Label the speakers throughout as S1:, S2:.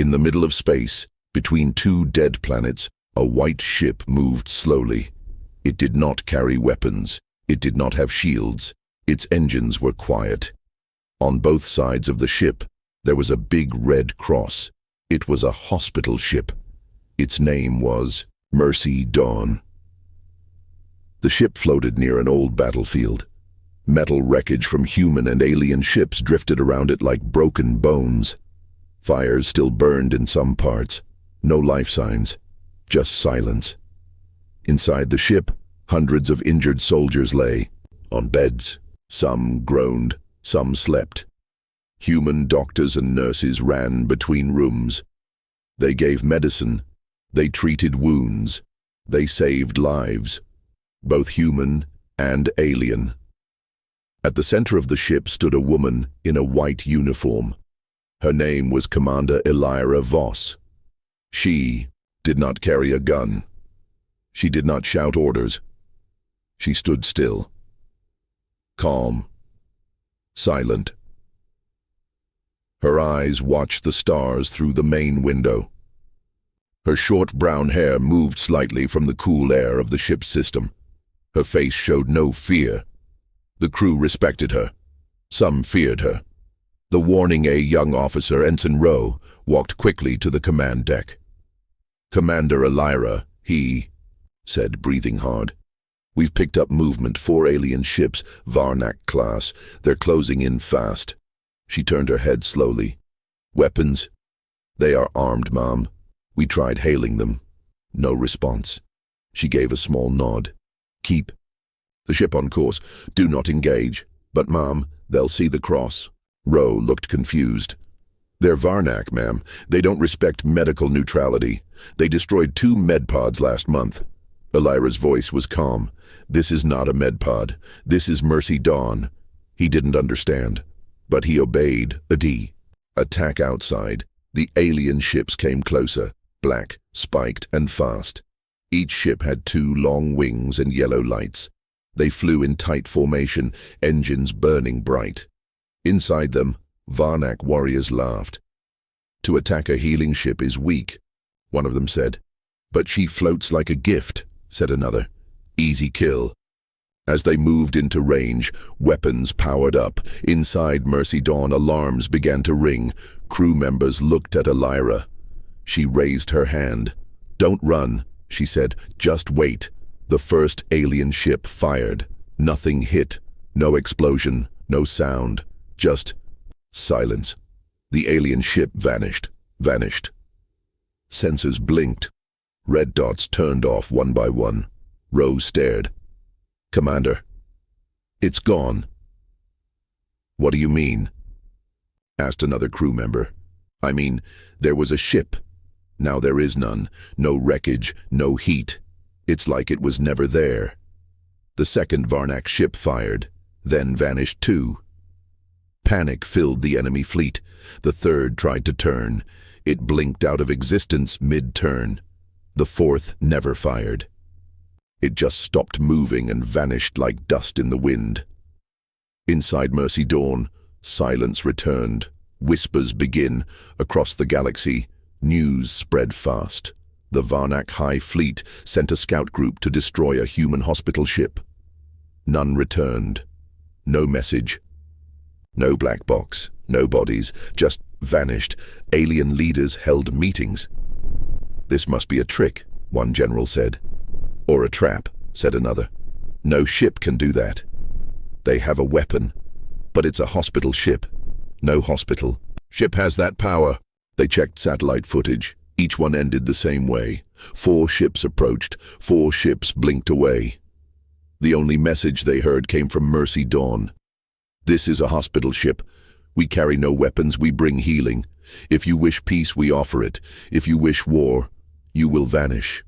S1: In the middle of space, between two dead planets, a white ship moved slowly. It did not carry weapons. It did not have shields. Its engines were quiet. On both sides of the ship, there was a big red cross. It was a hospital ship. Its name was Mercy Dawn. The ship floated near an old battlefield. Metal wreckage from human and alien ships drifted around it like broken bones. Fires still burned in some parts. No life signs, just silence. Inside the ship, hundreds of injured soldiers lay on beds. Some groaned, some slept. Human doctors and nurses ran between rooms. They gave medicine. They treated wounds. They saved lives, both human and alien. At the center of the ship stood a woman in a white uniform. Her name was Commander Elira Voss. She did not carry a gun. She did not shout orders. She stood still, calm, silent. Her eyes watched the stars through the main window. Her short brown hair moved slightly from the cool air of the ship's system. Her face showed no fear. The crew respected her. Some feared her. The warning A young officer, Ensign Rowe, walked quickly to the command deck. "Commander Elira," he said, breathing hard. "We've picked up movement, 4 alien ships, Varnak class. They're closing in fast." She turned her head slowly. "Weapons?" "They are armed, Mom. We tried hailing them. No response." She gave a small nod. "Keep the ship on course. Do not engage." "But, Mom, they'll see the cross." Rowe looked confused. "They're Varnak, ma'am. They don't respect medical neutrality. They destroyed 2 medpods last month." Elira's voice was calm. "This is not a medpod. This is Mercy Dawn." He didn't understand, but he obeyed. Attack outside. The alien ships came closer, black, spiked, and fast. Each ship had 2 long wings and yellow lights. They flew in tight formation, engines burning bright. Inside them, Varnak warriors laughed. "To attack a healing ship is weak," one of them said. "But she floats like a gift," said another. "Easy kill." As they moved into range, weapons powered up. Inside Mercy Dawn, alarms began to ring. Crew members looked at Elira. She raised her hand. "Don't run," she said. "Just wait." The first alien ship fired. Nothing hit. No explosion. No sound. Just silence. The alien ship vanished. Sensors blinked. Red dots turned off one by one. Rowe stared. "Commander, it's gone." "What do you mean?" asked another crew member. "I mean, there was a ship. Now there is none. No wreckage, no heat. It's like it was never there." The second Varnak ship fired, then vanished too. Panic filled the enemy fleet. The third tried to turn. It blinked out of existence mid-turn. The fourth never fired. It just stopped moving and vanished like dust in the wind. Inside Mercy Dawn, silence returned. Whispers begin. Across the galaxy, news spread fast. The Varnak High Fleet sent a scout group to destroy a human hospital ship. None returned. No message. No black box. No bodies. Just vanished. Alien leaders held meetings. "This must be a trick," one general said. "Or a trap," said another. "No ship can do that. They have a weapon, but it's a hospital ship. No hospital ship has that power." They checked satellite footage. Each one ended the same way. 4 ships approached. 4 ships blinked away. The only message they heard came from Mercy Dawn. "This is a hospital ship. We carry no weapons, we bring healing. If you wish peace, we offer it. If you wish war, you will vanish."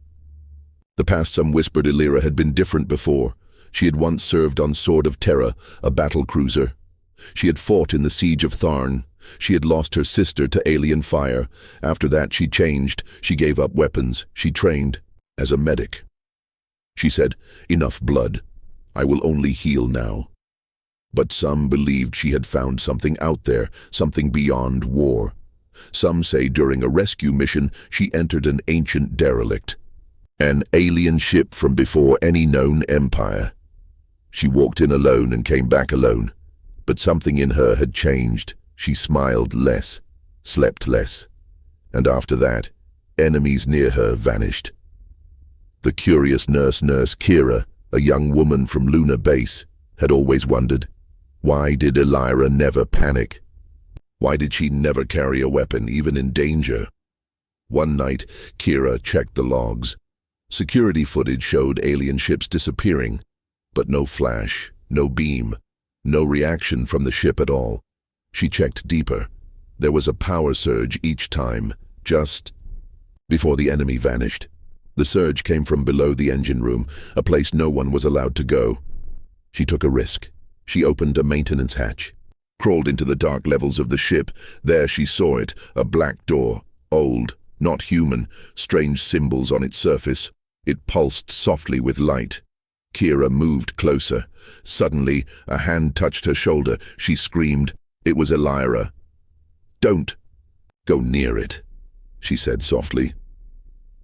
S1: The past, some whispered, Elira had been different before. She had once served on Sword of Terra, a battle cruiser. She had fought in the siege of Tharn. She had lost her sister to alien fire. After that she changed. She gave up weapons. She trained as a medic. She said, "Enough blood. I will only heal now." But some believed she had found something out there, something beyond war. Some say during a rescue mission she entered an ancient derelict, an alien ship from before any known empire. She walked in alone and came back alone, but something in her had changed. She smiled less, slept less, and after that, enemies near her vanished. The curious nurse Kira, a young woman from Lunar Base, had always wondered, why did Elira never panic? Why did she never carry a weapon, even in danger? One night, Kira checked the logs. Security footage showed alien ships disappearing, but no flash, no beam, no reaction from the ship at all. She checked deeper. There was a power surge each time, just before the enemy vanished. The surge came from below the engine room, a place no one was allowed to go. She took a risk. She opened a maintenance hatch, crawled into the dark levels of the ship. There she saw it, a black door, old, not human, strange symbols on its surface. It pulsed softly with light. Kira moved closer. Suddenly, a hand touched her shoulder. She screamed. It was Elira. "Don't go near it," she said softly.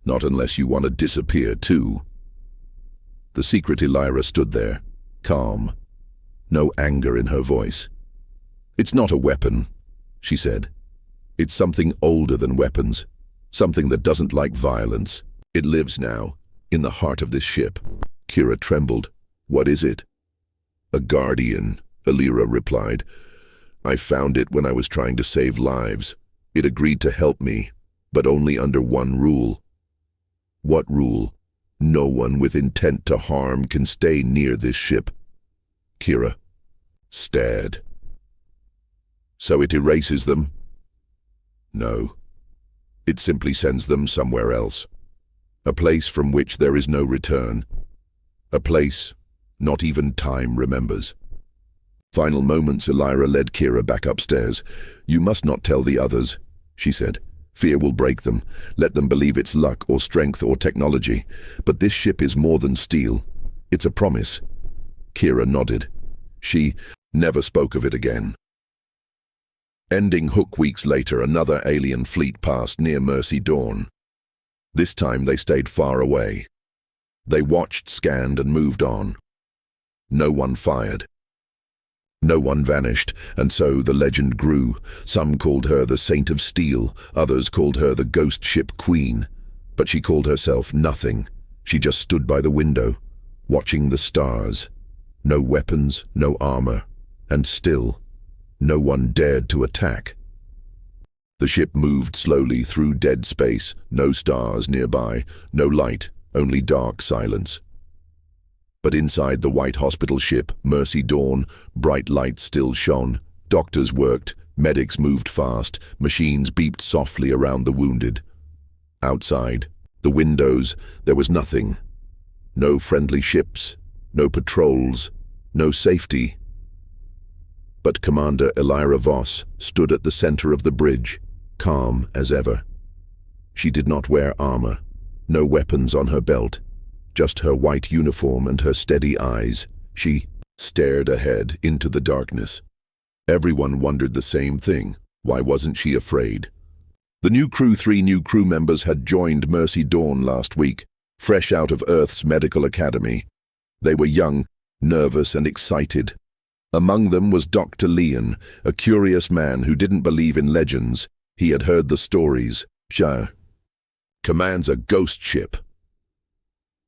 S1: "Not unless you want to disappear too." The secret Elira stood there, calm, no anger in her voice. "It's not a weapon," she said. "It's something older than weapons, something that doesn't like violence. It lives now, in the heart of this ship." Kira trembled. "What is it?" "A guardian," Elira replied. "I found it when I was trying to save lives. It agreed to help me, but only under one rule." "What rule?" "No one with intent to harm can stay near this ship." Kira stared. "So it erases them?" "No. It simply sends them somewhere else. A place from which there is no return. A place not even time remembers." Final moments, Elira led Kira back upstairs. "You must not tell the others," she said. "Fear will break them. Let them believe it's luck or strength or technology. But this ship is more than steel. It's a promise." Kira nodded. She never spoke of it again. Ending Hook weeks later, another alien fleet passed near Mercy Dawn. This time they stayed far away. They watched, scanned, and moved on. No one fired. No one vanished, and so the legend grew. Some called her the Saint of Steel, others called her the Ghost Ship Queen. But she called herself nothing. She just stood by the window, watching the stars. No weapons, no armor, and still, no one dared to attack. The ship moved slowly through dead space, no stars nearby, no light, only dark silence. But inside the white hospital ship, Mercy Dawn, bright lights still shone. Doctors worked, medics moved fast, machines beeped softly around the wounded. Outside, the windows, there was nothing. No friendly ships, no patrols, no safety. But Commander Elira Voss stood at the center of the bridge, calm as ever. She did not wear armor, no weapons on her belt. Just her white uniform and her steady eyes. She stared ahead into the darkness. Everyone wondered the same thing. Why wasn't she afraid? Three new crew members had joined Mercy Dawn last week, fresh out of Earth's medical academy. They were young, nervous, and excited. Among them was Dr. Leon, a curious man who didn't believe in legends. He had heard the stories. She commands a ghost ship.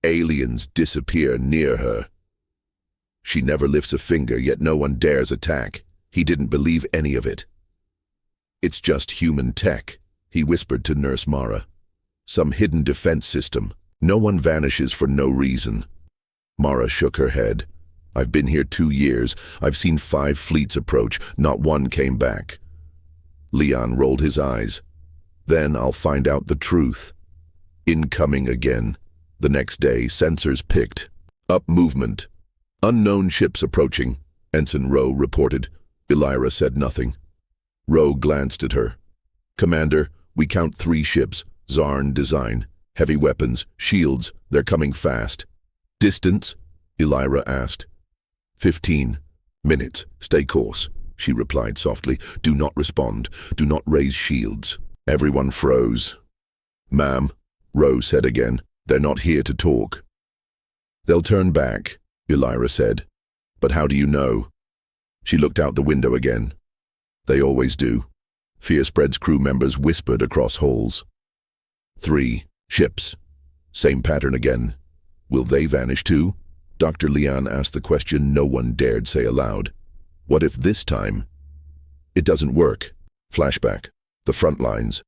S1: Aliens disappear near her. She never lifts a finger, yet no one dares attack. He didn't believe any of it. "It's just human tech," he whispered to Nurse Mara. "Some hidden defense system. No one vanishes for no reason." Mara shook her head. "I've been here 2 years. I've seen 5 fleets approach. Not one came back." Leon rolled his eyes. "Then I'll find out the truth." Incoming again. The next day, sensors picked up movement. "Unknown ships approaching," Ensign Rowe reported. Elira said nothing. Rowe glanced at her. "Commander, we count 3 ships, Zarn design, heavy weapons, shields, they're coming fast." "Distance?" Elira asked. 15 minutes, stay course," she replied softly. Do not respond. Do not raise shields. Everyone froze. Ma'am, Rose said again, they're not here to talk. They'll turn back, Elira said. But how do you know? She looked out the window again. They always do. Fear Spread's crew members whispered across halls. 3 ships. Same pattern again. Will they vanish too? Dr. Lian asked the question no one dared say aloud. What if this time? It doesn't work. Flashback. The front lines.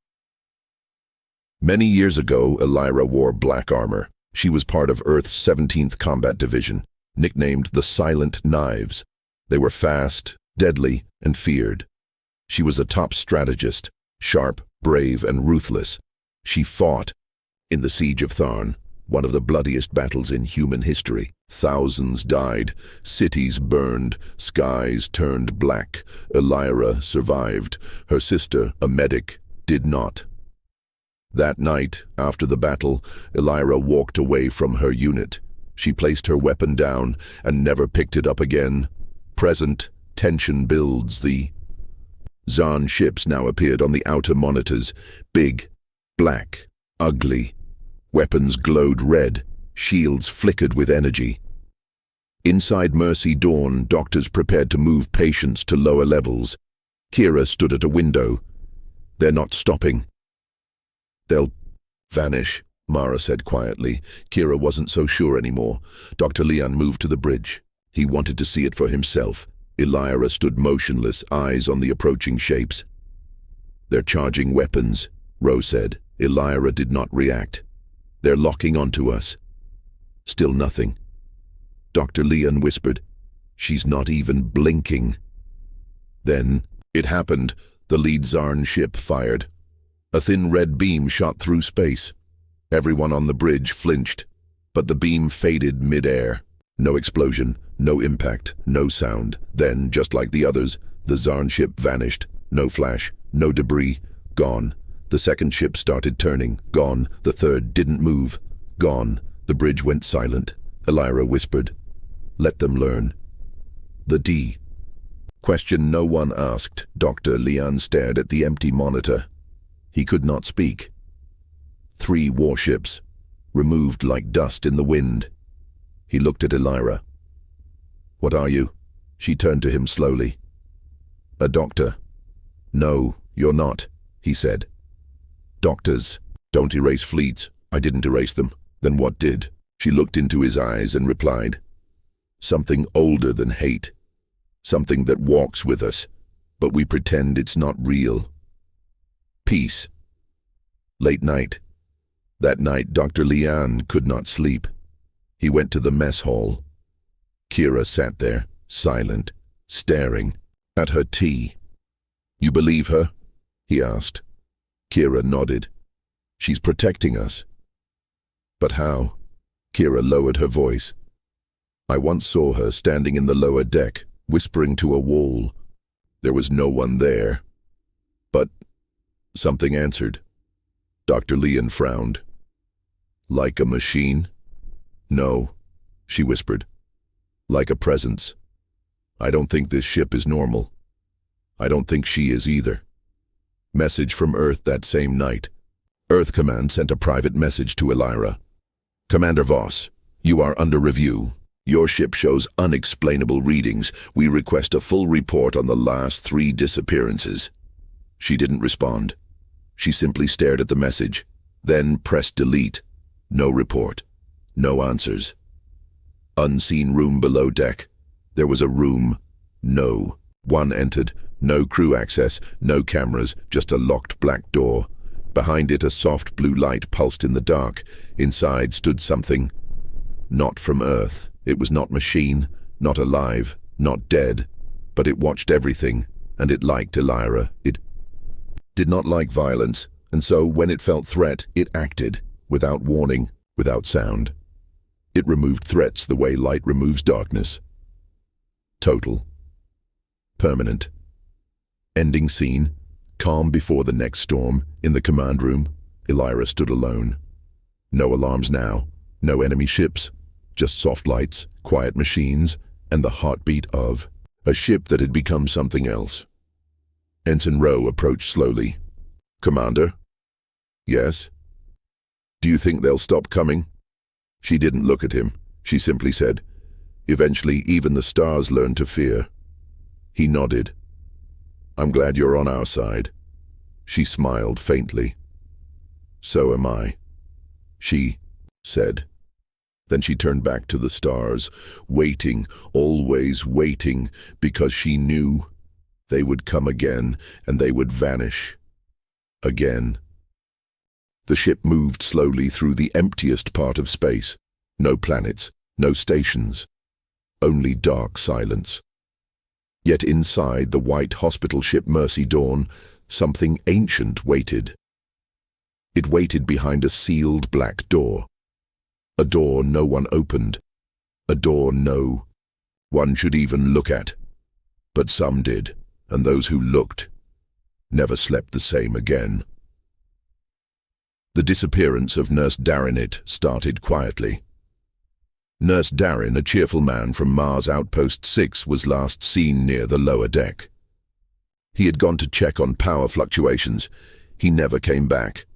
S1: Many years ago, Elira wore black armor. She was part of Earth's 17th Combat Division, nicknamed the Silent Knives. They were fast, deadly, and feared. She was a top strategist, sharp, brave, and ruthless. She fought in the Siege of Tharn, one of the bloodiest battles in human history. Thousands died, cities burned, skies turned black. Elira survived. Her sister, a medic, did not. That night, after the battle, Elira walked away from her unit. She placed her weapon down and never picked it up again. Present, tension builds. The Zarn ships now appeared on the outer monitors, big, black, ugly. Weapons glowed red, shields flickered with energy. Inside Mercy Dawn, doctors prepared to move patients to lower levels. Kira stood at a window. They're not stopping. They'll vanish, Mara said quietly. Kira wasn't so sure anymore. Dr. Lian moved to the bridge. He wanted to see it for himself. Elira stood motionless, eyes on the approaching shapes. They're charging weapons, Rose said. Elira did not react. They're locking onto us. Still nothing. Dr. Lian whispered, She's not even blinking. Then it happened. The lead Zarn ship fired. A thin red beam shot through space. Everyone on the bridge flinched, but the beam faded mid-air. No explosion, no impact, no sound. Then, just like the others, the Zarn ship vanished. No flash, no debris. Gone. The second ship started turning. Gone. The third didn't move. Gone. The bridge went silent. Elira whispered, Let them learn. The D. Question no one asked. Dr. Lian stared at the empty monitor. He could not speak. 3 warships, removed like dust in the wind. He looked at Elira. What are you? She turned to him slowly. A doctor. No, you're not, he said. Doctors don't erase fleets. I didn't erase them. Then what did? She looked into his eyes and replied, Something older than hate. Something that walks with us, but we pretend it's not real. Peace. Late night. That night, Dr. Lian could not sleep. He went to the mess hall. Kira sat there, silent, staring at her tea. You believe her? He asked. Kira nodded. She's protecting us. But how? Kira lowered her voice. I once saw her standing in the lower deck, whispering to a wall. There was no one there. But something answered. Dr. Lian frowned. Like a machine? No, she whispered. Like a presence. I don't think this ship is normal. I don't think she is either. Message from Earth that same night. Earth Command sent a private message to Elira. Commander Voss, you are under review. Your ship shows unexplainable readings. We request a full report on the last 3 disappearances. She didn't respond. She simply stared at the message, then pressed delete. No report. No answers. Unseen room below deck. There was a room. No. One entered. No crew access. No cameras. Just a locked black door. Behind it, a soft blue light pulsed in the dark. Inside stood something. Not from Earth. It was not machine, not alive, not dead. But it watched everything, and it liked Elira. It did not like violence, and so when it felt threat, it acted, without warning, without sound. It removed threats the way light removes darkness. Total. Permanent. Ending scene. Calm before the next storm. In the command room, Elira stood alone. No alarms now. No enemy ships. Just soft lights, quiet machines, and the heartbeat of A ship that had become something else. Ensign Rowe approached slowly. "Commander?" "Yes?" "Do you think they'll stop coming?" She didn't look at him. She simply said, "Eventually, even the stars learn to fear." He nodded. "I'm glad you're on our side." She smiled faintly. "So am I," she said. Then she turned back to the stars, waiting, always waiting, because she knew they would come again and they would vanish. Again. The ship moved slowly through the emptiest part of space. No planets, no stations, only dark silence. Yet inside the white hospital ship Mercy Dawn, something ancient waited. It waited behind a sealed black door. A door no one opened. A door no one should even look at. But some did, and those who looked never slept the same again. The disappearance of Nurse Darrenit started quietly. Nurse Darren, a cheerful man from Mars Outpost 6, was last seen near the lower deck. He had gone to check on power fluctuations. He never came back.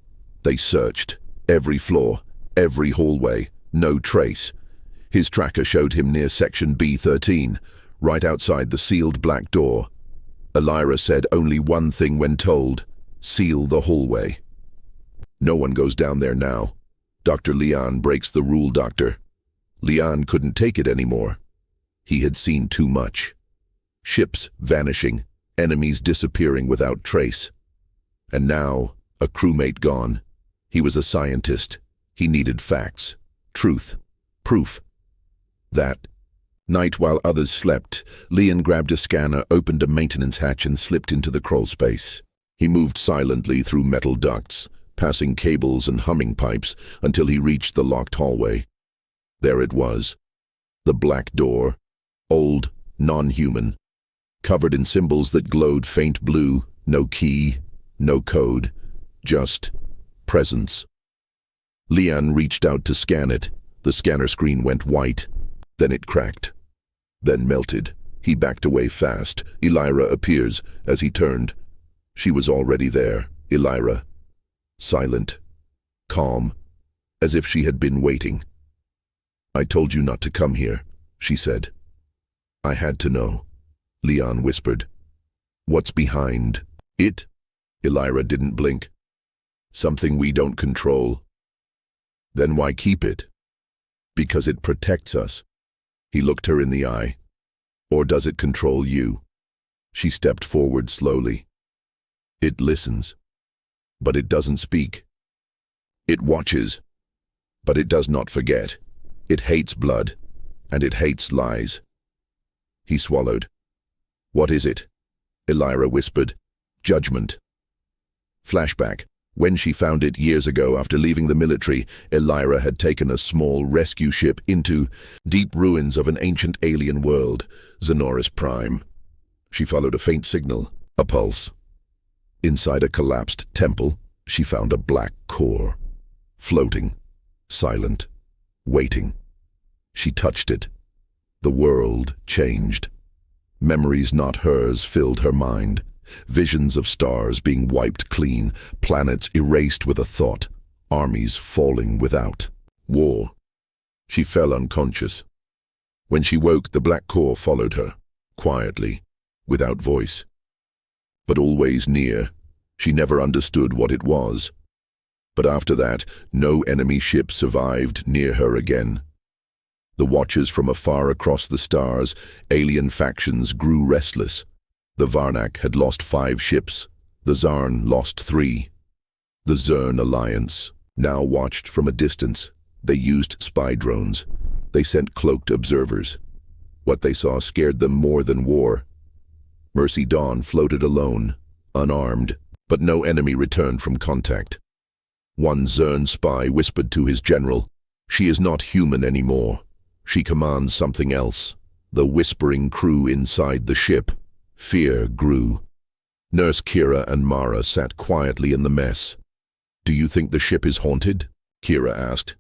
S1: They searched every floor, every hallway, no trace. His tracker showed him near section B13, right outside the sealed black door. Elira said only one thing when told: seal the hallway. No one goes down there now. Dr. Leon breaks the rule, Doctor. Leon couldn't take it anymore. He had seen too much. Ships vanishing, enemies disappearing without trace. And now, a crewmate gone. He was a scientist. He needed facts, truth, proof. That night, while others slept, Leon grabbed a scanner, opened a maintenance hatch, and slipped into the crawl space. He moved silently through metal ducts, passing cables and humming pipes, until he reached the locked hallway. There it was. The black door, old, non-human, covered in symbols that glowed faint blue, no key, no code, just presence. Leon reached out to scan it. The scanner screen went white, then it cracked, then melted. He backed away fast. Elira appears. As he turned, she was already there. Elira, silent, calm, as if she had been waiting. "I told you not to come here," she said. "I had to know," Leon whispered. "What's behind it?" Elira didn't blink. "Something we don't control." "Then why keep it?" "Because it protects us." He looked her in the eye. "Or does it control you?" She stepped forward slowly. "It listens, but it doesn't speak. It watches, but it does not forget. It hates blood, and it hates lies." He swallowed. "What is it?" Elira whispered. "Judgment." Flashback. When she found it years ago after leaving the military, Elira had taken a small rescue ship into deep ruins of an ancient alien world, Xenoris Prime. She followed a faint signal, a pulse. Inside a collapsed temple, she found a black core, floating, silent, waiting. She touched it. The world changed. Memories not hers filled her mind. Visions of stars being wiped clean, planets erased with a thought, armies falling without. War. She fell unconscious. When she woke, the black core followed her, quietly, without voice. But always near. She never understood what it was. But after that, no enemy ship survived near her again. The watchers from afar across the stars, alien factions grew restless. The Varnak had lost 5 ships. The Zarn lost 3. The Zern Alliance now watched from a distance. They used spy drones. They sent cloaked observers. What they saw scared them more than war. Mercy Dawn floated alone, unarmed, but no enemy returned from contact. One Zern spy whispered to his general, "She is not human anymore. She commands something else." The whispering crew inside the ship. Fear grew. Nurse Kira and Mara sat quietly in the mess. "Do you think the ship is haunted?" Kira asked.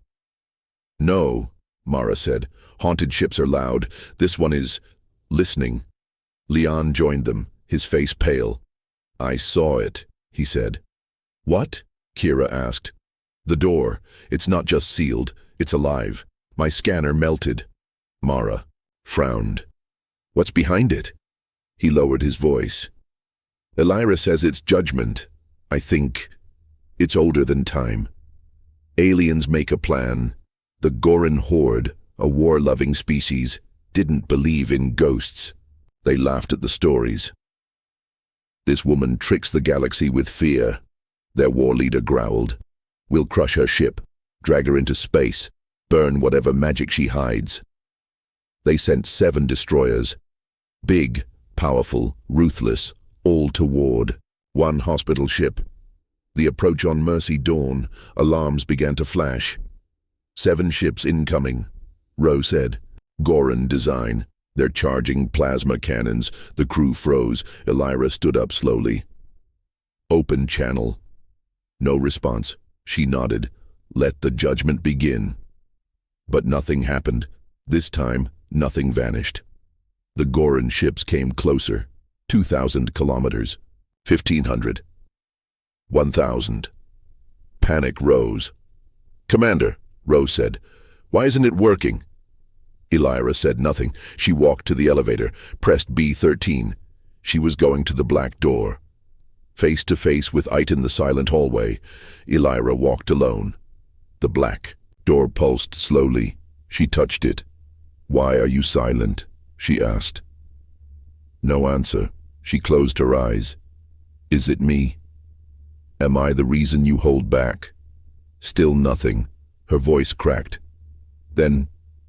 S1: "No," Mara said. "Haunted ships are loud. This one is listening." Leon joined them, his face pale. "I saw it," he said. "What?" Kira asked. "The door. It's not just sealed, it's alive. My scanner melted." Mara frowned. "What's behind it?" He lowered his voice. "Elira says it's judgment. I think it's older than time. Aliens make a plan. The Goran horde, a war-loving species, didn't believe in ghosts. They laughed at the stories. This woman tricks the galaxy with fear," their war leader growled. "We'll crush her ship, drag her into space, burn whatever magic she hides." They sent 7 destroyers. Big, powerful, ruthless, all to ward. 1 hospital ship. The approach on Mercy Dawn, alarms began to flash. 7 ships incoming, Rowe said. Goran design. They're charging plasma cannons. The crew froze. Elira stood up slowly. "Open channel." No response. She nodded. "Let the judgment begin." But nothing happened. This time, nothing vanished. The Goran ships came closer. 2,000 kilometers. 1,500. 1,000. Panic rose. "Commander," Rose said, "why isn't it working?" Elira said nothing. She walked to the elevator, pressed B13. She was going to the black door. Face to face with Ite in the silent hallway, Elira walked alone. The black door pulsed slowly. She touched it. "Why are you silent?" she asked. No answer. She closed her eyes. "Is it me? Am I the reason you hold back?" Still nothing. Her voice cracked. "Then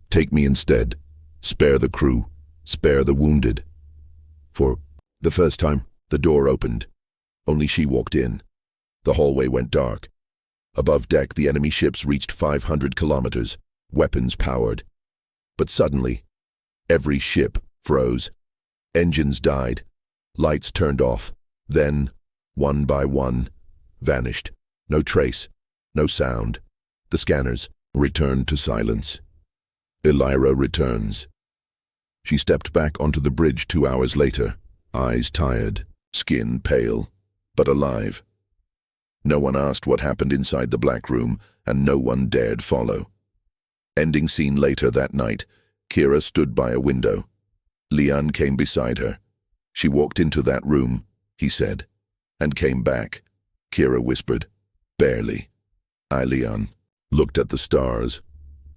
S1: take me instead. Spare the crew. Spare the wounded." For the first time, the door opened. Only she walked in. The hallway went dark. Above deck, the enemy ships reached 500 kilometers, weapons powered. But suddenly, every ship froze. Engines died. Lights turned off. Then, one by one, vanished. No trace. No sound. The scanners returned to silence. Elira returns. She stepped back onto the bridge 2 hours later, eyes tired, skin pale, but alive. No one asked what happened inside the black room, and no one dared follow. Ending scene later that night, Kira stood by a window. Leon came beside her. "She walked into that room," he said, "and came back." Kira whispered, "Barely." Leon looked at the stars.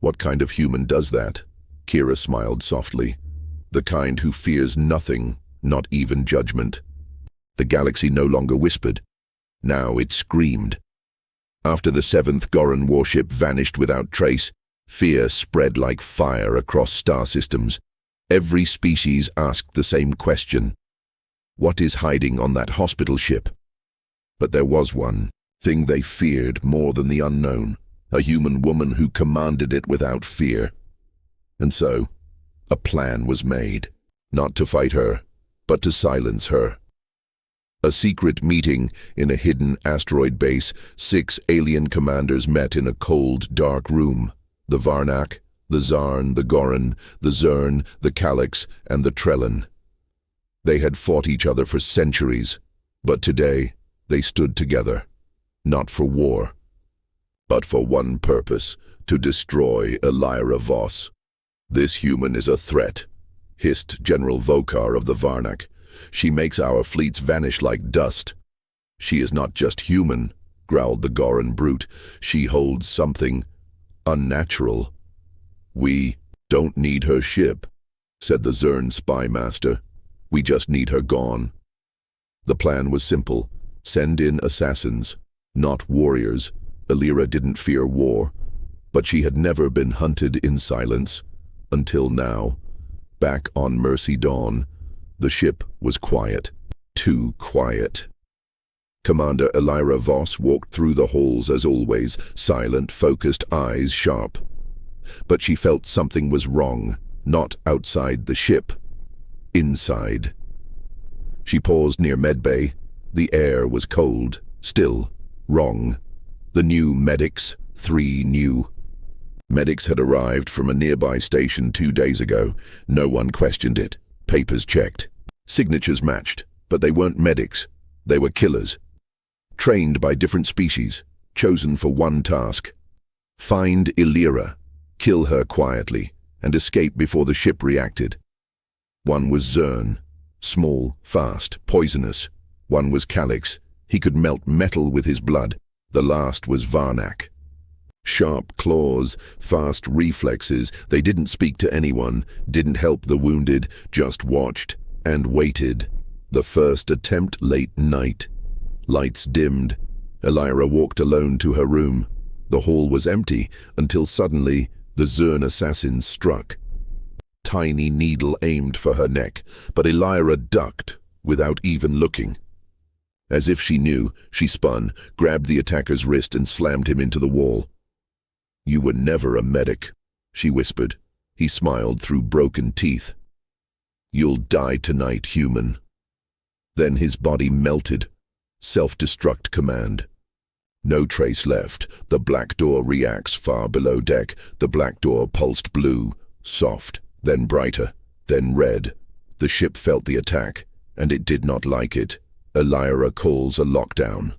S1: "What kind of human does that?" Kira smiled softly. "The kind who fears nothing, not even judgment." The galaxy no longer whispered. Now it screamed. After the 7th Goran warship vanished without trace, fear spread like fire across star systems. Every species asked the same question. What is hiding on that hospital ship? But there was one thing they feared more than the unknown. A human woman who commanded it without fear. And so, a plan was made, not to fight her, but to silence her. A secret meeting in a hidden asteroid base, 6 alien commanders met in a cold, dark room. The Varnak, the Zarn, the Goran, the Zern, the Calyx, and the Trellin. They had fought each other for centuries, but today they stood together, not for war, but for one purpose, to destroy Elira Voss. "This human is a threat," hissed General Vokar of the Varnak. "She makes our fleets vanish like dust." "She is not just human," growled the Goran brute. "She holds something unnatural." "We don't need her ship," said the Zern spy master. "We just need her gone." The plan was simple. Send in assassins, not warriors. Elira didn't fear war, but she had never been hunted in silence. Until now. Back on Mercy Dawn, the ship was quiet. Too quiet. Commander Elira Voss walked through the halls as always, silent, focused, eyes sharp. But she felt something was wrong, not outside the ship. Inside. She paused near medbay. The air was cold, still, wrong. The new medics, 3 new. Medics had arrived from a nearby station 2 days ago. No one questioned it. Papers checked. Signatures matched, but they weren't medics. They were killers. Trained by different species, chosen for one task. Find Illyra, kill her quietly, and escape before the ship reacted. One was Zern, small, fast, poisonous. One was Calix, he could melt metal with his blood. The last was Varnak. Sharp claws, fast reflexes, they didn't speak to anyone, didn't help the wounded, just watched and waited. The first attempt late night. Lights dimmed. Illyra walked alone to her room. The hall was empty until suddenly the Zern assassins struck. Tiny needle aimed for her neck, but Illyra ducked without even looking. As if she knew, she spun, grabbed the attacker's wrist and slammed him into the wall. "You were never a medic," she whispered. He smiled through broken teeth. "You'll die tonight, human." Then his body melted. Self-destruct command. No trace left. The black door reacts far below deck. The black door pulsed blue, soft, then brighter, then red. The ship felt the attack, and it did not like it. Illyra calls a lockdown.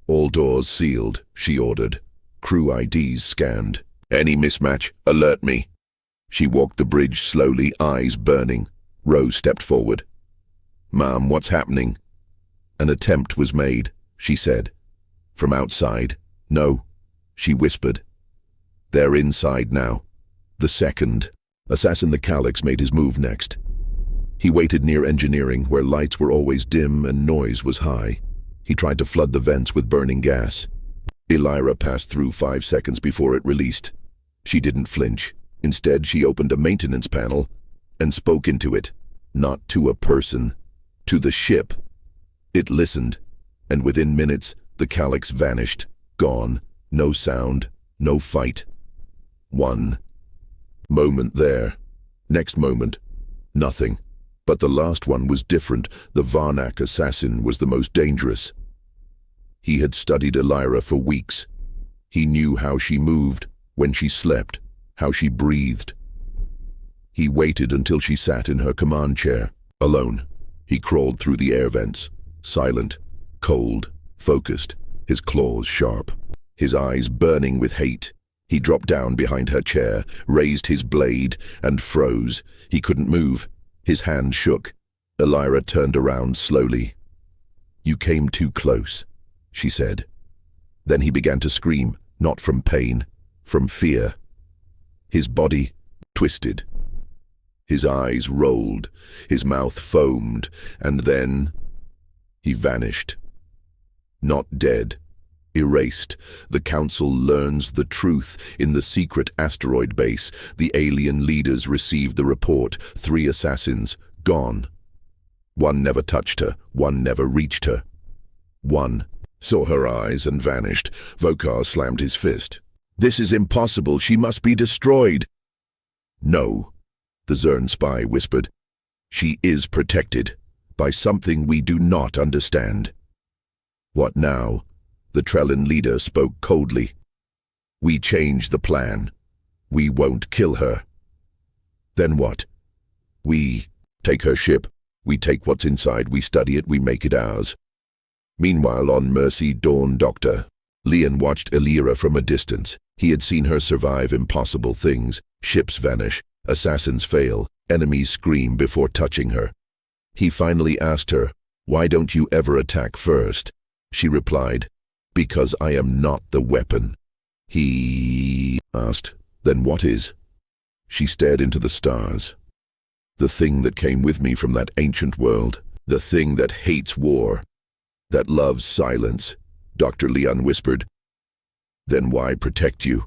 S1: "All doors sealed," she ordered. Crew IDs scanned. "Any mismatch, alert me." She walked the bridge slowly, eyes burning. Rose stepped forward. "Ma'am, what's happening?" "An attempt was made," she said. "From outside?" "No," she whispered. "They're inside now." The second assassin, the Calix, made his move next. He waited near engineering, where lights were always dim and noise was high. He tried to flood the vents with burning gas. Illyra passed through 5 seconds before it released. She didn't flinch. Instead, she opened a maintenance panel and spoke into it. Not to a person, to the ship. It listened, and within minutes, the Calix vanished, gone, no sound, no fight. One moment there, next moment, nothing. But the last one was different. The Varnak assassin was the most dangerous. He had studied Illyra for weeks. He knew how she moved, when she slept, how she breathed. He waited until she sat in her command chair, alone. He crawled through the air vents, silent, cold, focused, his claws sharp, his eyes burning with hate. He dropped down behind her chair, raised his blade, and froze. He couldn't move. His hand shook. Illyra turned around slowly. "You came too close," she said. Then he began to scream, not from pain, from fear. His body twisted. His eyes rolled, his mouth foamed, and then he vanished. Not dead, erased. The Council learns the truth. In the secret asteroid base, the alien leaders received the report. 3 assassins, gone. One never touched her, one never reached her. One saw her eyes and vanished. Vokar slammed his fist. "This is impossible, she must be destroyed." "No," the Zern spy whispered. "She is protected by something we do not understand." "What now?" The Trellin leader spoke coldly. "We change the plan. We won't kill her." "Then what?" "We take her ship. We take what's inside. We study it. We make it ours." Meanwhile, on Mercy Dawn, Dr. Leon watched Illyra from a distance. He had seen her survive impossible things. Ships vanish, assassins fail, enemies scream before touching her. He finally asked her, "Why don't you ever attack first?" She replied, "Because I am not the weapon." He asked, "Then what is?" She stared into the stars. "The thing that came with me from that ancient world. The thing that hates war. That loves silence," Dr. Leon whispered. "Then why protect you?"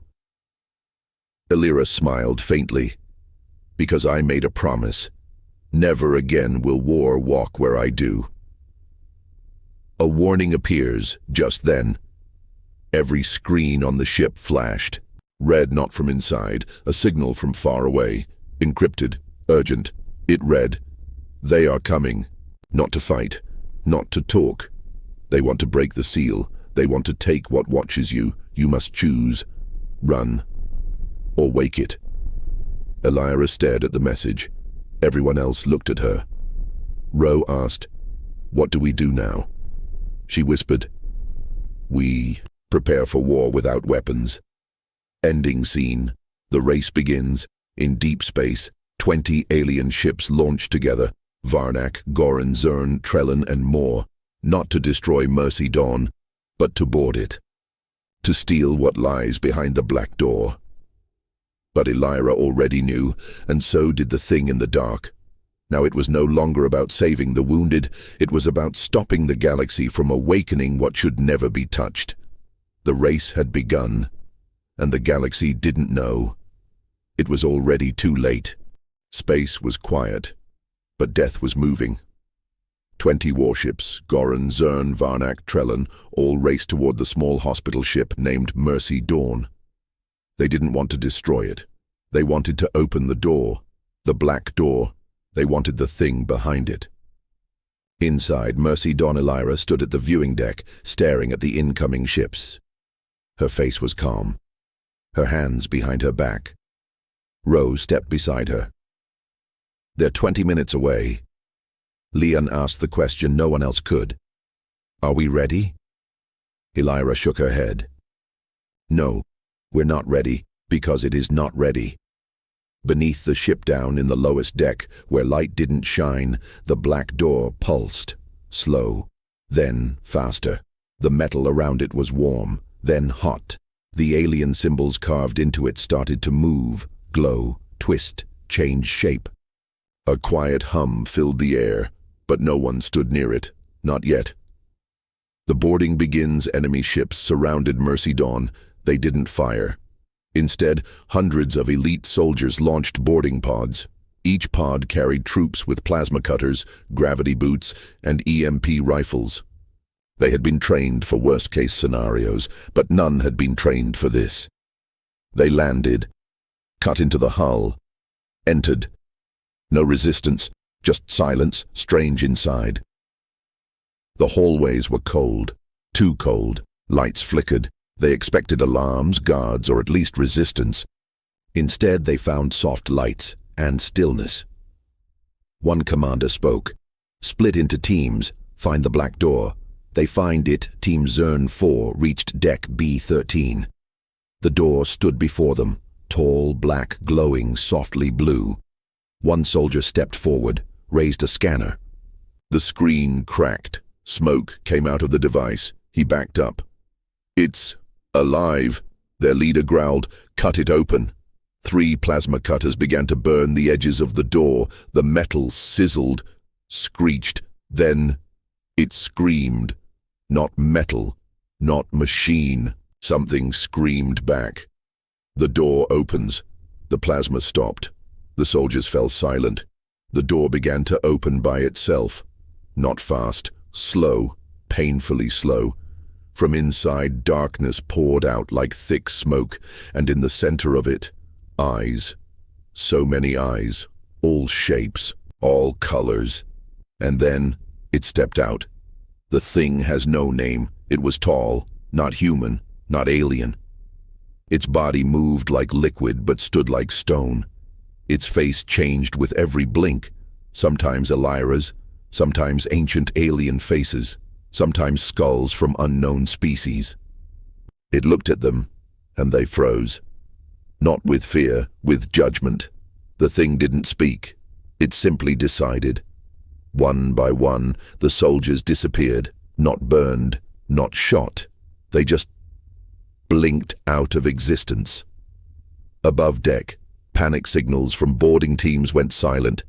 S1: Illyra smiled faintly. "Because I made a promise. Never again will war walk where I do." A warning appears just then. Every screen on the ship flashed. Red, not from inside, a signal from far away. Encrypted, urgent. It read, "They are coming. Not to fight, not to talk. They want to break the seal. They want to take what watches you. You must choose. Run. Or wake it." Illyra stared at the message. Everyone else looked at her. Ro asked, "What do we do now?" She whispered, "We prepare for war without weapons." Ending scene. The race begins. In deep space, 20 alien ships launch together. Varnak, Goran, Zern, Trellin, and more. Not to destroy Mercy Dawn, but to board it. To steal what lies behind the black door. But Elira already knew, and so did the thing in the dark. Now it was no longer about saving the wounded, it was about stopping the galaxy from awakening what should never be touched. The race had begun, and the galaxy didn't know. It was already too late. Space was quiet, but death was moving. 20 warships, Goran, Zern, Varnak, Trellin, all raced toward the small hospital ship named Mercy Dawn. They didn't want to destroy it. They wanted to open the door, the black door. They wanted the thing behind it. Inside, Mercy Dawn Elira stood at the viewing deck, staring at the incoming ships. Her face was calm, her hands behind her back. Rose stepped beside her. "They're 20 minutes away." Leon asked the question no one else could. "Are we ready?" Elira shook her head. "No, we're not ready, because it is not ready." Beneath the ship down in the lowest deck, where light didn't shine, the black door pulsed, slow, then faster. The metal around it was warm, then hot. The alien symbols carved into it started to move, glow, twist, change shape. A quiet hum filled the air, but no one stood near it, not yet. The boarding begins. Enemy ships surrounded Mercy Dawn. They didn't fire. Instead, hundreds of elite soldiers launched boarding pods. Each pod carried troops with plasma cutters, gravity boots, and EMP rifles. They had been trained for worst-case scenarios, but none had been trained for this. They landed, cut into the hull, entered. No resistance, just silence, strange inside. The hallways were cold, too cold. Lights flickered. They expected alarms, guards, or at least resistance. Instead, they found soft lights and stillness. One commander spoke. "Split into teams. Find the black door." They find it. Team Zern 4 reached deck B13. The door stood before them, tall, black, glowing, softly blue. One soldier stepped forward, raised a scanner. The screen cracked. Smoke came out of the device. He backed up. "It's alive," their leader growled. "Cut it open." 3 plasma cutters began to burn the edges of the door. The metal sizzled, screeched. Then it screamed. Not metal, not machine. Something screamed back. The door opens. The plasma stopped. The soldiers fell silent. The door began to open by itself. Not fast, slow, painfully slow. From inside, darkness poured out like thick smoke, and in the center of it, eyes. So many eyes, all shapes, all colors. And then it stepped out. The thing has no name. It was tall, not human, not alien. Its body moved like liquid but stood like stone. Its face changed with every blink, sometimes Elira's, sometimes ancient alien faces, sometimes skulls from unknown species. It looked at them, and they froze. Not with fear, with judgment. The thing didn't speak. It simply decided. One by one, the soldiers disappeared, not burned, not shot. They just blinked out of existence. Above deck, panic signals from boarding teams went silent.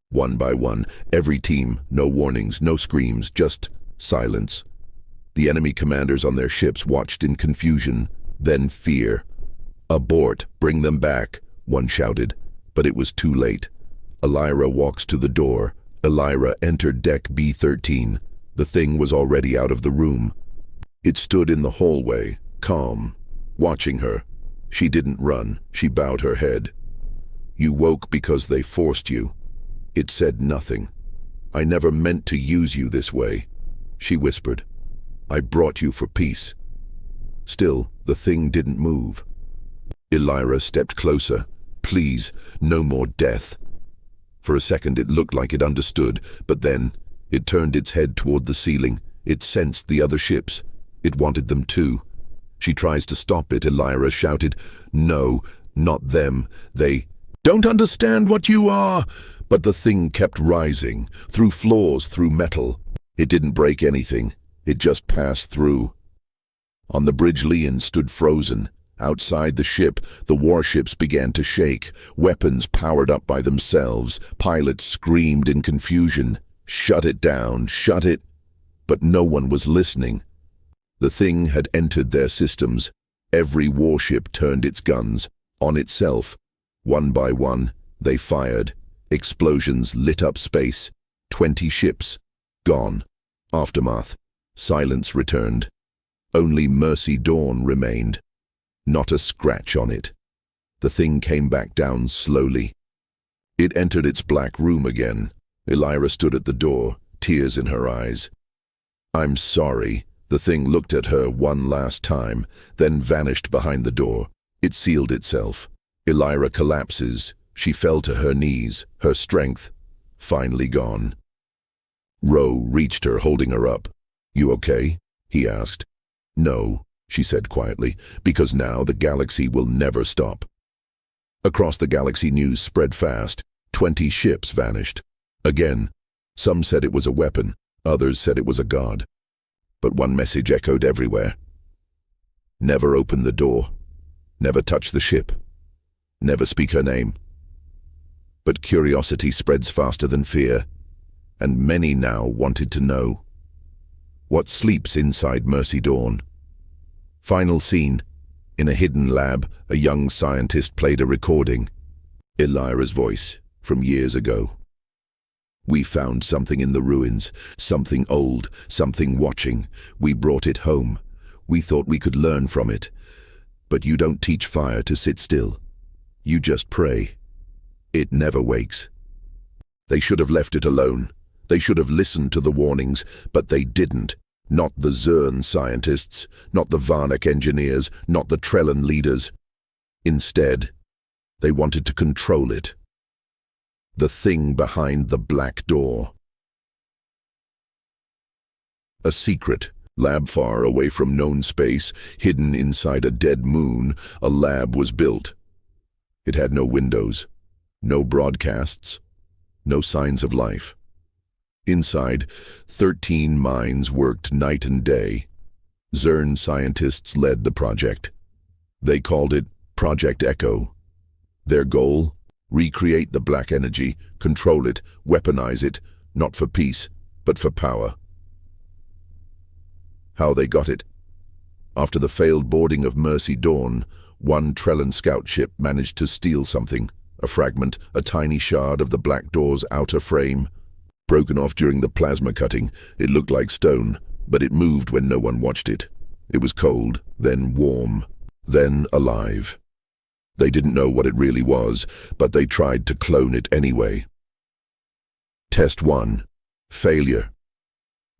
S1: One by one, every team, no warnings, no screams, just silence. The enemy commanders on their ships watched in confusion, then fear. "Abort, bring them back," one shouted, but it was too late. Elira walks to the door. Elira entered deck B13. The thing was already out of the room. It stood in the hallway, calm, watching her. She didn't run. She bowed her head. "You woke because they forced you." It said nothing. "I never meant to use you this way," she whispered. "I brought you for peace." Still, the thing didn't move. Elira stepped closer. "Please, no more death." For a second it looked like it understood, but then it turned its head toward the ceiling. It sensed the other ships. It wanted them too. She tries to stop it, Elira shouted. No, not them. They don't understand what you are. But the thing kept rising, through floors, through metal. It didn't break anything. It just passed through. On the bridge, Leon stood frozen. Outside the ship, the warships began to shake. Weapons powered up by themselves. Pilots screamed in confusion. Shut it down, shut it. But no one was listening. The thing had entered their systems. Every warship turned its guns on itself. One by one, they fired. Explosions lit up space. 20 ships. Gone. Aftermath. Silence returned. Only Mercy Dawn remained. Not a scratch on it. The thing came back down slowly. It entered its black room again. Elira stood at the door, tears in her eyes. I'm sorry. The thing looked at her one last time, then vanished behind the door. It sealed itself. Elira collapses. She fell to her knees, her strength finally gone. Ro reached her, holding her up. You okay? He asked. No, she said quietly, because now the galaxy will never stop. Across the galaxy, news spread fast. 20 ships vanished. Again, some said it was a weapon, others said it was a god. But one message echoed everywhere. Never open the door. Never touch the ship. Never speak her name. But curiosity spreads faster than fear, and many now wanted to know. What sleeps inside Mercy Dawn? Final scene. In a hidden lab, a young scientist played a recording. Elira's voice, from years ago. We found something in the ruins, something old, something watching. We brought it home. We thought we could learn from it. But you don't teach fire to sit still. You just pray. It never wakes. They should have left it alone. They should have listened to the warnings, but they didn't. Not the Zern scientists, not the Varnak engineers, not the Trellan leaders. Instead, they wanted to control it. The thing behind the black door. A secret lab far away from known space, hidden inside a dead moon, a lab was built. It had no windows, no broadcasts, no signs of life. Inside, 13 minds worked night and day. Zern scientists led the project. They called it Project Echo. Their goal? Recreate the black energy, control it, weaponize it, not for peace, but for power. How they got it? After the failed boarding of Mercy Dawn, one Trellan scout ship managed to steal something, a fragment, a tiny shard of the black door's outer frame. Broken off during the plasma cutting, it looked like stone, but it moved when no one watched it. It was cold, then warm, then alive. They didn't know what it really was, but they tried to clone it anyway. Test 1. Failure.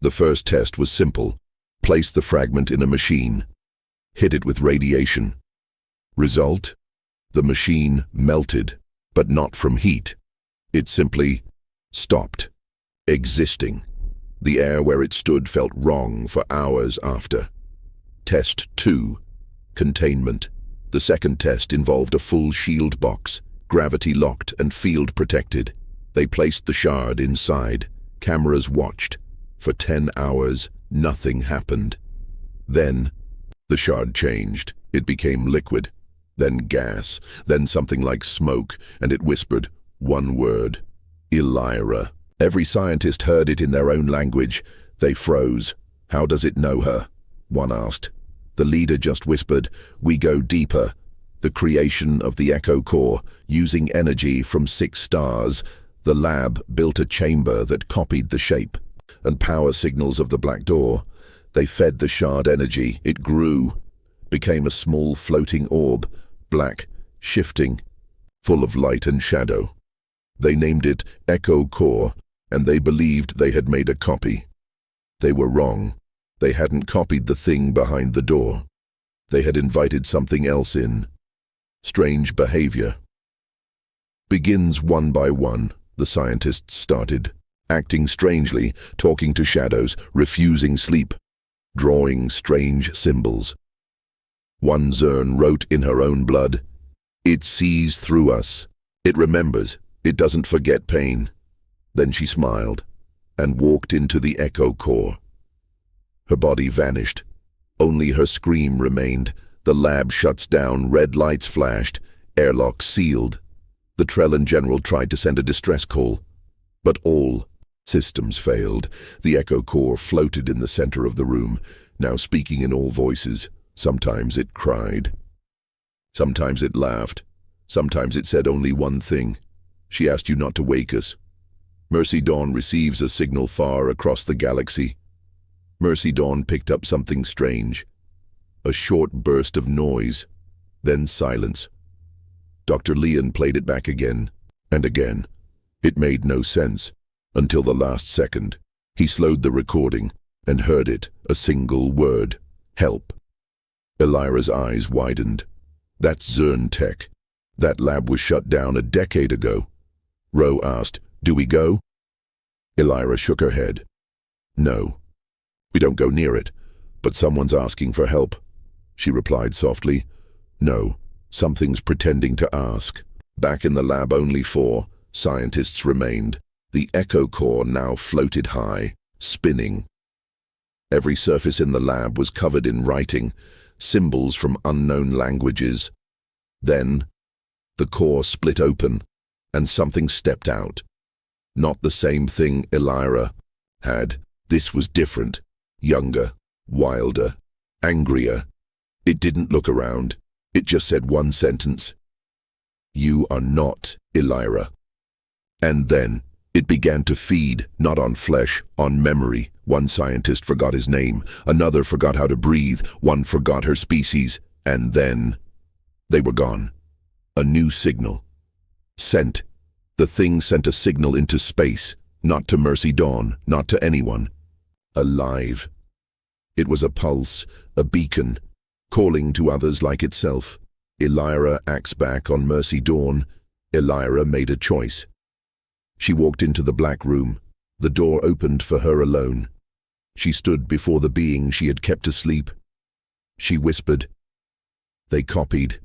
S1: The first test was simple. Place the fragment in a machine. Hit it with radiation. Result? The machine melted, but not from heat. It simply stopped existing. The air where it stood felt wrong for hours after. Test 2. Containment. The second test involved a full shield box, gravity-locked and field-protected. They placed the shard inside. Cameras watched. For 10 hours, nothing happened. Then, the shard changed. It became liquid, then gas, then something like smoke, and it whispered one word: Elira. Every scientist heard it in their own language. They froze. How does it know her? One asked. The leader just whispered, we go deeper. The creation of the Echo Core, using energy from 6 stars. The lab built a chamber that copied the shape and power signals of the black door. They fed the shard energy. It grew, became a small floating orb, black, shifting, full of light and shadow. They named it Echo Core, and they believed they had made a copy. They were wrong. They hadn't copied the thing behind the door. They had invited something else in. Strange behavior. Begins one by one. The scientists started, acting strangely, talking to shadows, refusing sleep, drawing strange symbols. One Zern wrote in her own blood, "It sees through us. It remembers. It doesn't forget pain." Then she smiled and walked into the echo core. Her body vanished. Only her scream remained. The lab shuts down, red lights flashed, airlock sealed. The Trellan general tried to send a distress call, but all systems failed. The echo core floated in the center of the room, now speaking in all voices. Sometimes it cried. Sometimes it laughed. Sometimes it said only one thing. "She asked you not to wake us." Mercy Dawn receives a signal far across the galaxy. Mercy Dawn picked up something strange. A short burst of noise, then silence. Dr. Leon played it back again and again. It made no sense until the last second. He slowed the recording and heard it, a single word: help. Elira's eyes widened. That's Zern tech. That lab was shut down a decade ago. Ro asked, "Do we go?" Elira shook her head. "No. We don't go near it, but someone's asking for help." She replied softly, "No, something's pretending to ask." Back in the lab, only 4 scientists remained. The echo core now floated high, spinning. Every surface in the lab was covered in writing, symbols from unknown languages. Then, the core split open, and something stepped out. Not the same thing Elira had. This was different, younger, wilder, angrier. It didn't look around. It just said one sentence: "You are not Elira." And then it began to feed, not on flesh, on memory. One scientist forgot his name, another forgot how to breathe, one forgot her species, and then they were gone. A new signal. Sent. The thing sent a signal into space, not to Mercy Dawn, not to anyone. Alive. It was a pulse, a beacon, calling to others like itself. Elira acts back on Mercy Dawn. Elira made a choice. She walked into the black room. The door opened for her alone. She stood before the being she had kept asleep. She whispered. They copied.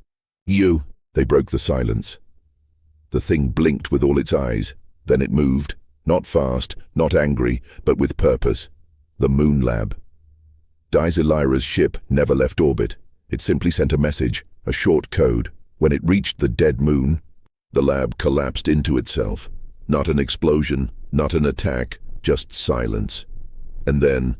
S1: "You." They broke the silence. The thing blinked with all its eyes. Then it moved, not fast, not angry, but with purpose. The Moon Lab. Elira's ship never left orbit. It simply sent a message, a short code. When it reached the dead moon, the lab collapsed into itself. Not an explosion, not an attack, just silence. And then,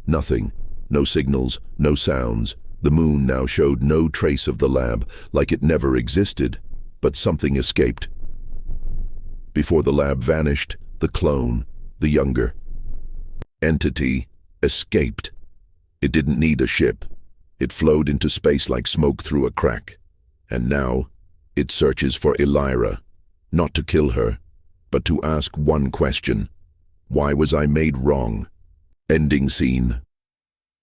S1: nothing. No signals, no sounds. The moon now showed no trace of the lab, like it never existed. But something escaped. Before the lab vanished, the clone, the younger entity, escaped. It didn't need a ship. It flowed into space like smoke through a crack. And now, it searches for Elira, not to kill her, but to ask one question: why was I made wrong? Ending scene.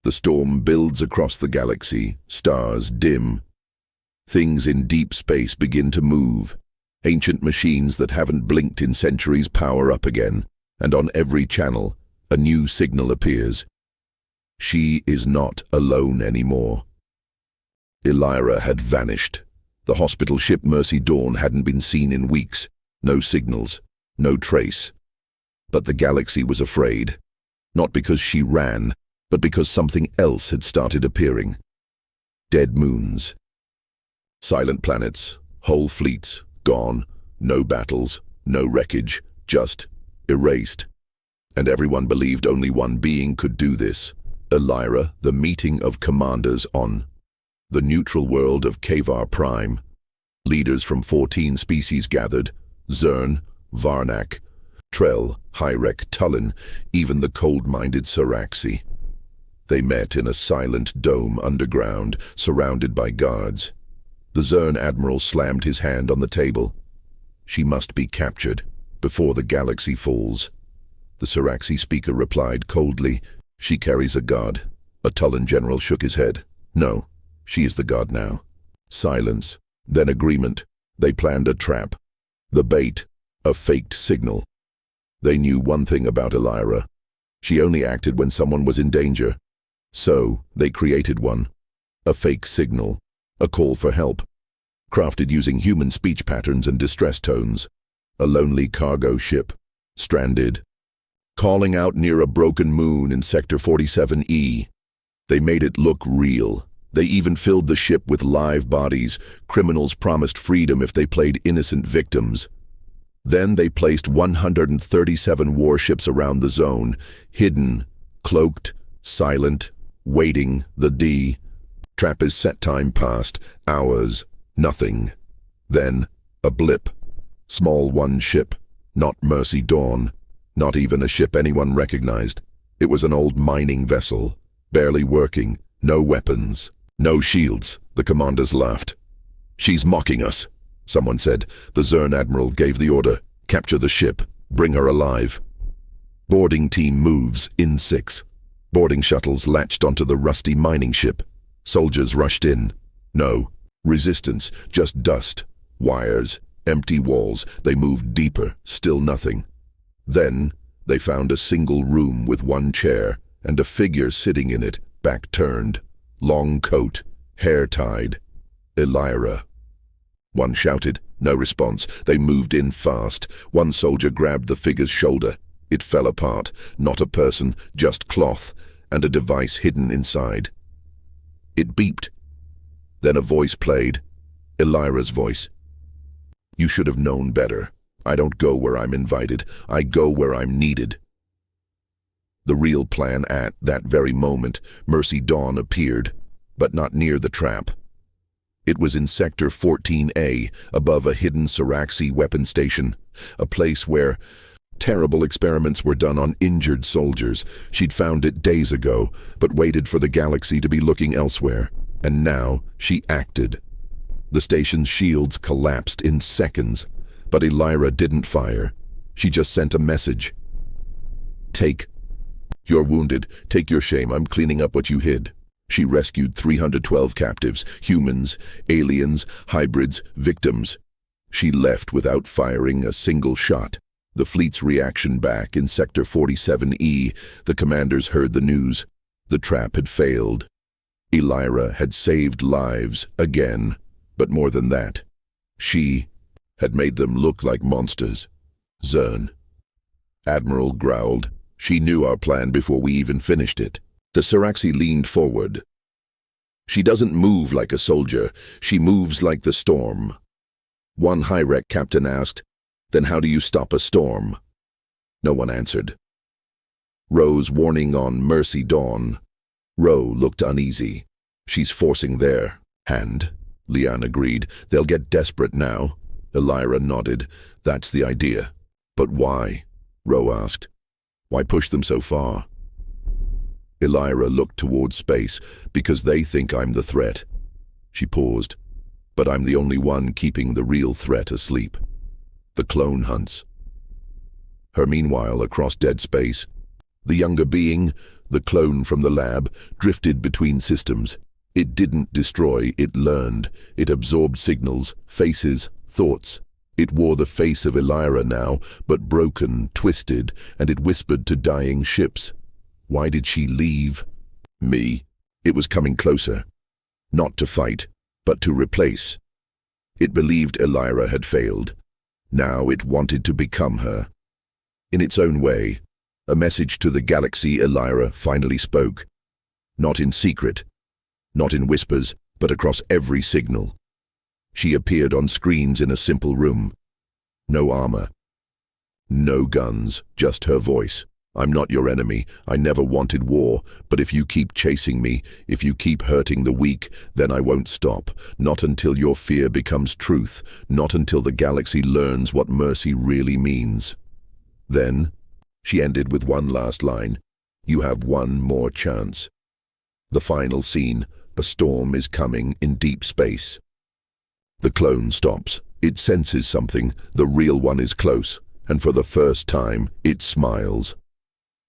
S1: The storm builds across the galaxy, stars dim. Things in deep space begin to move. Ancient machines that haven't blinked in centuries power up again, and on every channel, a new signal appears. She is not alone anymore. Elira had vanished. The hospital ship Mercy Dawn hadn't been seen in weeks. No signals, no trace. But the galaxy was afraid. Not because she ran, but because something else had started appearing. Dead moons. Silent planets, whole fleets, gone. No battles, no wreckage, just erased. And everyone believed only one being could do this. Elira, the meeting of commanders on the neutral world of Kavar Prime. Leaders from 14 species gathered: Zern, Varnak, Trell, Hyrek, Tullin, even the cold-minded Saraxi. They met in a silent dome underground, surrounded by guards. The Zern admiral slammed his hand on the table. She must be captured, before the galaxy falls. The Saraxi speaker replied coldly, "She carries a god." A Tullin general shook his head. "No, she is the god now." Silence, then agreement. They planned a trap. The bait, A faked signal. They knew one thing about Elira. She only acted when someone was in danger. So, they created one. A fake signal. A call for help. Crafted using human speech patterns and distress tones. A lonely cargo ship. Stranded. Calling out near a broken moon in Sector 47E. They made it look real. They even filled the ship with live bodies. Criminals promised freedom if they played innocent victims. Then they placed 137 warships around the zone, hidden, cloaked, silent, waiting, the D. Trapper's set time passed, hours, nothing. Then, a blip. Small one ship, not Mercy Dawn, not even a ship anyone recognized. It was an old mining vessel, barely working, no weapons, no shields. The commanders laughed. "She's mocking us," someone said. The Zern admiral gave the order, "Capture the ship, bring her alive." Boarding team moves in 6. Boarding shuttles latched onto the rusty mining ship. Soldiers rushed in. No resistance, just dust, wires, empty walls. They moved deeper, still nothing. Then they found a single room with one chair and a figure sitting in it, back turned, long coat, hair tied. Elira. One shouted. No response. They moved in fast. One soldier grabbed the figure's shoulder. It fell apart. Not a person, just cloth, and a device hidden inside. It beeped. Then a voice played. Elira's voice. "You should have known better. I don't go where I'm invited. I go where I'm needed." The real plan at that very moment, Mercy Dawn appeared, but not near the trap. It was in Sector 14A, above a hidden Siraxi weapon station, a place where terrible experiments were done on injured soldiers. She'd found it days ago, but waited for the galaxy to be looking elsewhere. And now she acted. The station's shields collapsed in seconds, but Elira didn't fire. She just sent a message. You're wounded. Take your shame. I'm cleaning up what you hid." She rescued 312 captives, humans, aliens, hybrids, victims. She left without firing a single shot. The fleet's reaction back in Sector 47E, the commanders heard the news. The trap had failed. Elira had saved lives again, but more than that. She had made them look like monsters. Zern. Admiral growled. "She knew our plan before we even finished it." The Siraxi leaned forward. "She doesn't move like a soldier. She moves like the storm." One high-rec captain asked, "Then how do you stop a storm?" No one answered. Ro's warning on Mercy Dawn. Ro looked uneasy. "She's forcing their hand," Lian agreed. "They'll get desperate now." Elira nodded. "That's the idea." "But why?" Ro asked. "Why push them so far?" Elira looked toward space. "Because they think I'm the threat." She paused. "But I'm the only one keeping the real threat asleep. The clone hunts." Her meanwhile, across dead space, the younger being, the clone from the lab, drifted between systems. It didn't destroy, it learned. It absorbed signals, faces, thoughts. It wore the face of Elira now, but broken, twisted, and it whispered to dying ships. Why did she leave? Me. It was coming closer. Not to fight, but to replace. It believed Elira had failed. Now it wanted to become her. In its own way, a message to the galaxy Elira finally spoke. Not in secret, not in whispers, but across every signal. She appeared on screens in a simple room. No armor. No guns, just her voice. "I'm not your enemy. I never wanted war. But if you keep chasing me, if you keep hurting the weak, then I won't stop. Not until your fear becomes truth. Not until the galaxy learns what mercy really means." Then, she ended with one last line. "You have one more chance." The final scene. A storm is coming in deep space. The clone stops. It senses something. The real one is close. And for the first time, it smiles.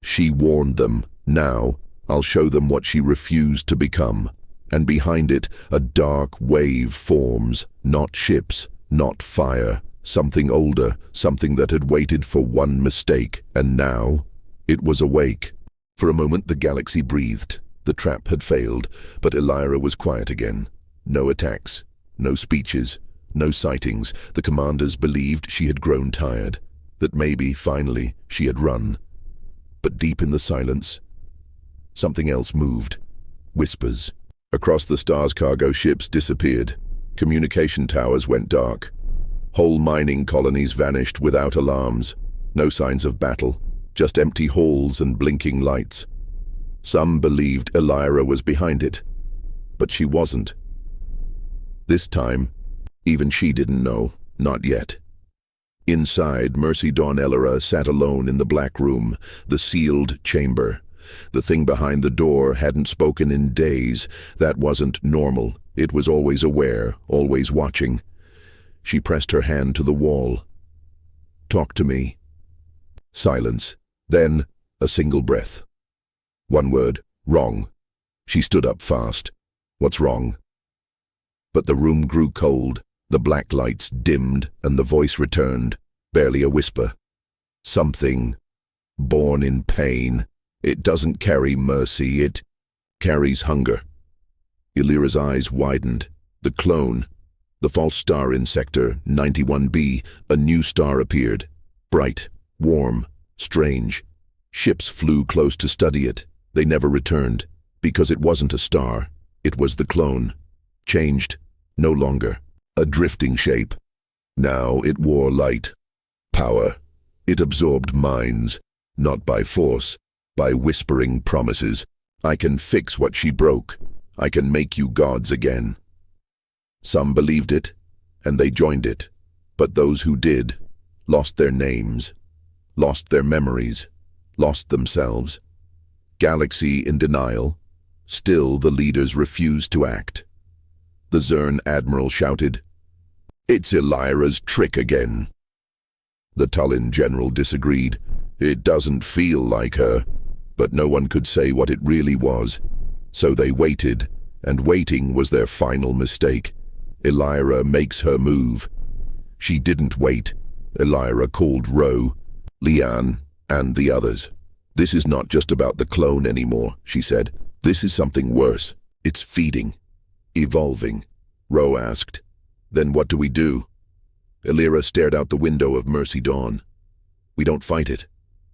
S1: She warned them. Now, I'll show them what she refused to become. And behind it, a dark wave forms. Not ships, not fire. Something older, something that had waited for one mistake, and now it was awake. For a moment the galaxy breathed. The trap had failed, but Elira was quiet again. No attacks, no speeches, no sightings. The commanders believed she had grown tired, that maybe, finally, she had run. But deep in the silence, something else moved. Whispers. Across the stars, cargo ships disappeared. Communication towers went dark. Whole mining colonies vanished without alarms. No signs of battle, just empty halls and blinking lights. Some believed Elira was behind it, but she wasn't. This time, even she didn't know, not yet. Inside, Mercy Dawn Elira sat alone in the black room, the sealed chamber. The thing behind the door hadn't spoken in days. That wasn't normal. It was always aware, always watching. She pressed her hand to the wall. "Talk to me." Silence. Then, a single breath. One word. "Wrong." She stood up fast. "What's wrong?" But the room grew cold. The black lights dimmed, and the voice returned, barely a whisper. "Something born in pain. It doesn't carry mercy, it carries hunger." Elira's eyes widened. The clone, the false star in Sector 91B, a new star appeared. Bright, warm, strange. Ships flew close to study it. They never returned, because it wasn't a star. It was the clone. Changed, no longer. A drifting shape. Now it wore light. Power. It absorbed minds, not by force, by whispering promises. "I can fix what she broke. I can make you gods again." Some believed it, and they joined it. But those who did lost their names, lost their memories, lost themselves. Galaxy in denial. Still, the leaders refused to act. The Zern admiral shouted, "It's Elira's trick again." The Tullin general disagreed. "It doesn't feel like her." But no one could say what it really was. So they waited, and waiting was their final mistake. Elira makes her move. She didn't wait. Elira called Ro, Lian, and the others. "This is not just about the clone anymore," she said. "This is something worse. It's feeding, evolving." Ro asked, "Then what do we do?" Elira stared out the window of Mercy Dawn. "We don't fight it."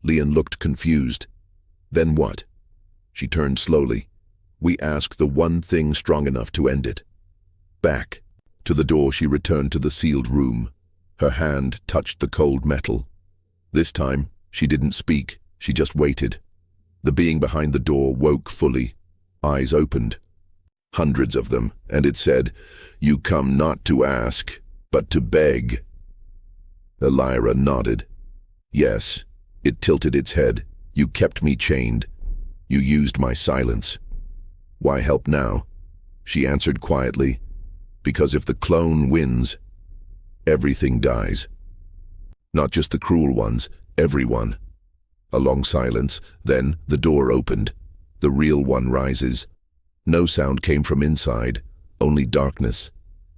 S1: Lian looked confused. "Then what?" She turned slowly. "We ask the one thing strong enough to end it." Back. To the door she returned to the sealed room. Her hand touched the cold metal. This time, she didn't speak. She just waited. The being behind the door woke fully. Eyes opened. Hundreds of them, and it said, "You come not to ask, but to beg." Elira nodded. "Yes." It tilted its head. "You kept me chained. You used my silence. Why help now?" She answered quietly, "Because if the clone wins, everything dies. Not just the cruel ones, everyone." A long silence, then the door opened. The real one rises. No sound came from inside, only darkness.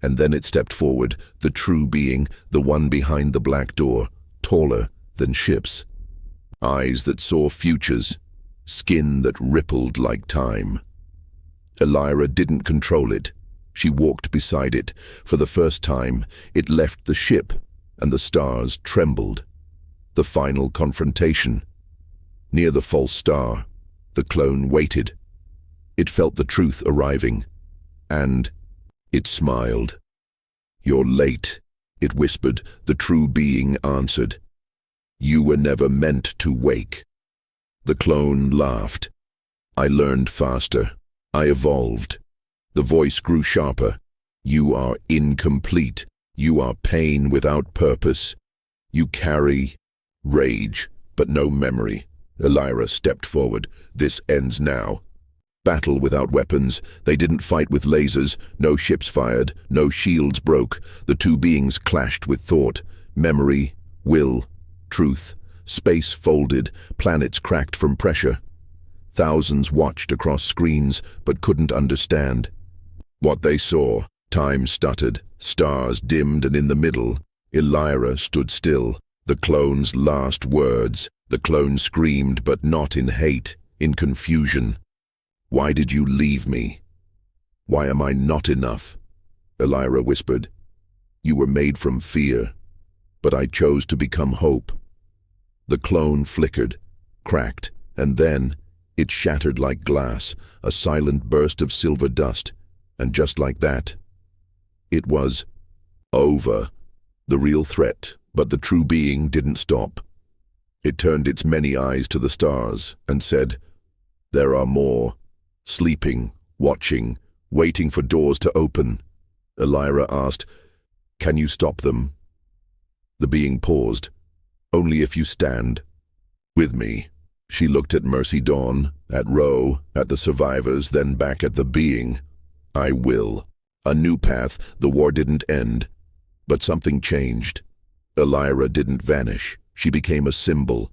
S1: And then it stepped forward, the true being, the one behind the black door, taller than ships. Eyes that saw futures, skin that rippled like time. Elira didn't control it. She walked beside it. For the first time, it left the ship, and the stars trembled. The final confrontation. Near the false star, the clone waited. It felt the truth arriving, and it smiled. "You're late," it whispered. The true being answered. "You were never meant to wake." The clone laughed. "I learned faster. I evolved." The voice grew sharper. "You are incomplete. You are pain without purpose. You carry rage, but no memory." Elira stepped forward. "This ends now." Battle without weapons. They didn't fight with lasers. No ships fired. No shields broke. The two beings clashed with thought, memory, will, truth. Space folded. Planets cracked from pressure. Thousands watched across screens, but couldn't understand. What they saw, time stuttered, stars dimmed, and in the middle, Elira stood still. The clone's last words. The clone screamed, but not in hate, in confusion. "Why did you leave me? Why am I not enough?" Elira whispered. "You were made from fear, but I chose to become hope." The clone flickered, cracked, and then it shattered like glass, a silent burst of silver dust, and just like that, it was over. The real threat, but the true being, didn't stop. It turned its many eyes to the stars and said, "There are more, sleeping, watching, waiting for doors to open." Elira asked, "Can you stop them?" The being paused. "Only if you stand with me." She looked at Mercy Dawn, at Ro, at the survivors, then back at the being. "I will." A new path. The war didn't end, but something changed. Elira didn't vanish. She became a symbol.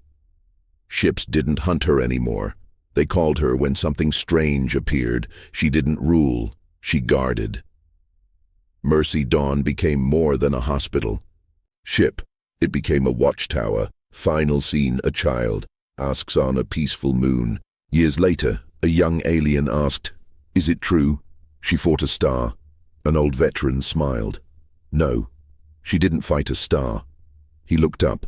S1: Ships didn't hunt her anymore. They called her when something strange appeared. She didn't rule. She guarded. Mercy Dawn became more than a hospital. Ship. It became a watchtower. Final scene, a child asks on a peaceful moon. Years later, a young alien asked, "Is it true?" She fought a star. An old veteran smiled. No, she didn't fight a star. He looked up.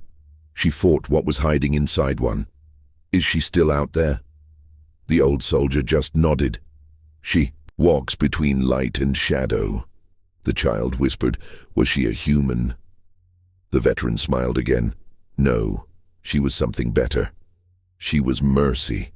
S1: She fought what was hiding inside one. "Is she still out there?" The old soldier just nodded. "She walks between light and shadow." The child whispered, "Was she a human?" The veteran smiled again. "No, she was something better. She was mercy."